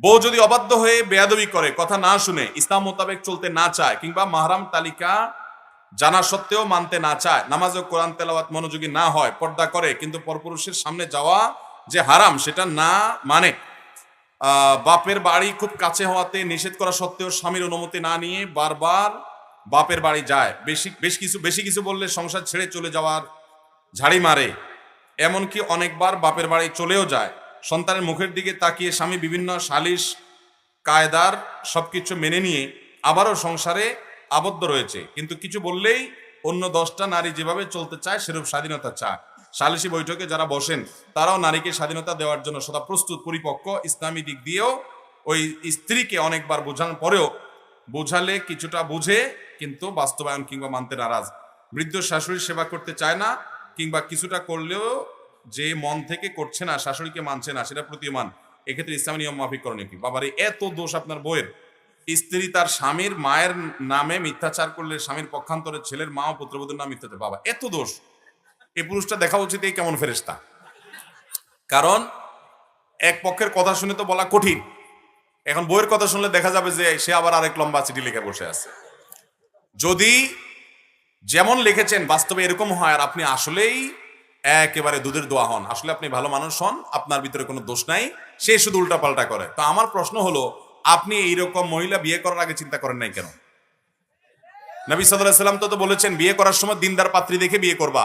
বউ যদি অবাধ্য হয়ে বেয়াদবি করে, কথা না শুনে, ইসলাম মোতাবেক চলতে না চায়, কিংবা মাহরাম তালিকা জানা সত্ত্বেও মানতে না চায়, নামাজ ও কোরআন তেলাওয়াত মনোযোগী না হয়, পর্দা করে কিন্তু পরপুরুষের সামনে যাওয়া যে হারাম সেটা না মানে, বাপের বাড়ি খুব কাছে হওয়াতে নিষেধ করা সত্ত্বেও স্বামীর অনুমতি না নিয়ে বারবার বাপের বাড়ি যায়, বেশি কিছু বললে সংসার ছেড়ে চলে যাওয়ার ঝাড়ি মারে, এমনকি অনেকবার বাপের বাড়ি চলেও যায়, সন্তানের মুখের দিকে তাকিয়ে স্বামী বিভিন্ন সালিশ কায়দার সবকিছু মেনে নিয়ে আবারও সংসারে আবদ্ধ রয়েছে, কিন্তু কিছু বললেই অন্য 10টা নারী যেভাবে চলতে চায় সেরূপ স্বাধীনতা চায়। সালিশি বৈঠকে যারা বসেন তারাও নারীকে স্বাধীনতা দেওয়ার জন্য সদা প্রস্তুত, পরিপক্ক, ইসলামী দিক দিয়েও ওই স্ত্রীকে অনেকবার বোঝানোর পরেও বোঝালে কিছুটা বুঝে কিন্তু বাস্তবায়ন কিংবা মানতে নারাজ। বৃদ্ধ শাশুড়ির সেবা করতে চায় না, কিংবা কিছুটা করলেও যে মন থেকে করছে না, শাশুড়িকে মানছে না, সেটা প্রতীয়মান। এক্ষেত্রে ইসলামী নিয়ম মাফিক করণীয় কি? বাবারে এত দোষ আপনার বউয়ের! স্ত্রী তার স্বামীর মায়ের নামে মিথ্যাচার করলে স্বামীর পক্ষান্তরে ছেলের মা ও পুত্রবধূর নাম মিথ্যাচার, বাবা এত দোষ! এই পুরুষটা দেখা উচিত এই কেমন ফেরেশতা। কারণ এক পক্ষের কথা শুনে তো বলা কঠিন, এখন বইয়ের কথা শুনলে দেখা যাবে যে সে আবার আরেক লম্বা চিঠি লিখে বসে আছে। যদি যেমন লিখেছেন বাস্তবে এরকম হয় আর আপনি আসলেই একেবারে দুধের দোয়া হন, আসলে আপনি ভালো মানুষ হন, আপনার ভিতরে কোনো দোষ নাই, সে শুধু উল্টাপাল্টা করে, তো আমার প্রশ্ন হলো আপনি এইরকম মহিলা বিয়ে করার আগে চিন্তা করেন নাই কেন? নবী সাল্লাল্লাহু আলাইহি সাল্লাম তো বলেছেন বিয়ে করার সময় দিনদার পাত্রী দেখে বিয়ে করবা।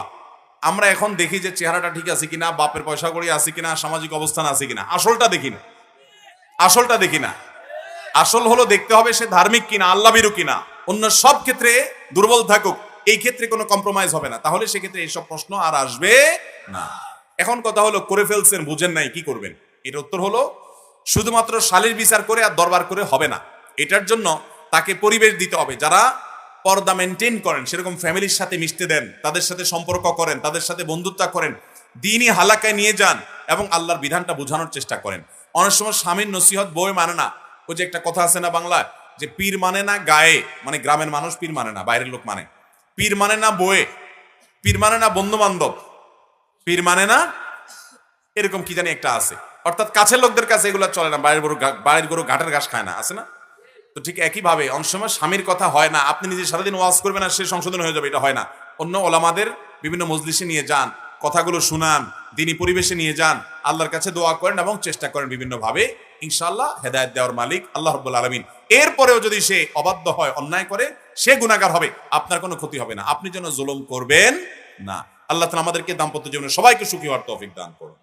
আমরা এখন দেখি যে চেহারাটা ঠিক আছে কিনা, বাপের পয়সা কড়ি আছে কিনা, সামাজিক অবস্থান আছে কিনা, আসলটা দেখি না। আসল হলো দেখতে হবে সে ধার্মিক কিনা, আল্লাহভীরু কিনা। অন্য সব ক্ষেত্রে দুর্বল থাকুক, এই ক্ষেত্রে কোনো কম্প্রোমাইজ হবে না, তাহলে সেক্ষেত্রে এইসব প্রশ্ন আর আসবে না। এখন কথা হলো করে ফেলছেন, বুঝেন নাই, কি করবেন? এর উত্তর হলো শুধুমাত্র শালীর বিচার করে আর দরবার করে হবে না। এটার জন্য তাকে পরিবেশ দিতে হবে, যারা পর্দা মেনটেন করেন, সেরকম ফ্যামিলির সাথে মিশতে দেন, তাদের সাথে সম্পর্ক করেন, তাদের সাথে বন্ধুত্ব করেন, দিনই হালাকায় নিয়ে যান এবং আল্লাহর বিধানটা বোঝানোর চেষ্টা করেন। অনেক সময় স্বামীর নসিহত বই মানে না। ওই যে একটা কথা আছে না বাংলায়, যে পীর মানে না গায়ে, মানে গ্রামের মানুষ পীর মানে না, বাইরের লোক মানে। পীর মানে না বয়ে, পীর মানে না বন্ধু বান্ধব, পীর মানে না এরকম কি জানি একটা আছে, অর্থাৎ কাছের লোকদের কাছে এগুলো চলে না, বাড়ির গরু ঘাটের ঘাস খায় না, আছে না? তো ঠিক একইভাবে অনেক সময় স্বামীর কথা হয় না, আপনি নিজে সারাদিন ওয়াজ করবেন আর সে সংশোধন হয়ে যাবে, এটা হয় না। অন্য ওলামাদের বিভিন্ন মজলিসে নিয়ে যান, কথাগুলো শুনান, দিনী পরিবেশে নিয়ে যান, আল্লাহর কাছে দোয়া করেন এবং চেষ্টা করেন বিভিন্ন ভাবে, ইনশাআল্লাহ হেদায়েত দেওয়ার মালিক আল্লাহ রাব্বুল আলামিন। এরপরেও যদি সে অবাধ্য হয়, অন্যায় করে, সে গুনাহগার হবে, আপনার কোনো ক্ষতি হবে না, আপনি যেন জুলুম করবেন না। আল্লাহ তাআলা আমাদেরকে দাম্পত্য জীবনে সবাইকে সুখী হওয়ার তৌফিক দান করুন।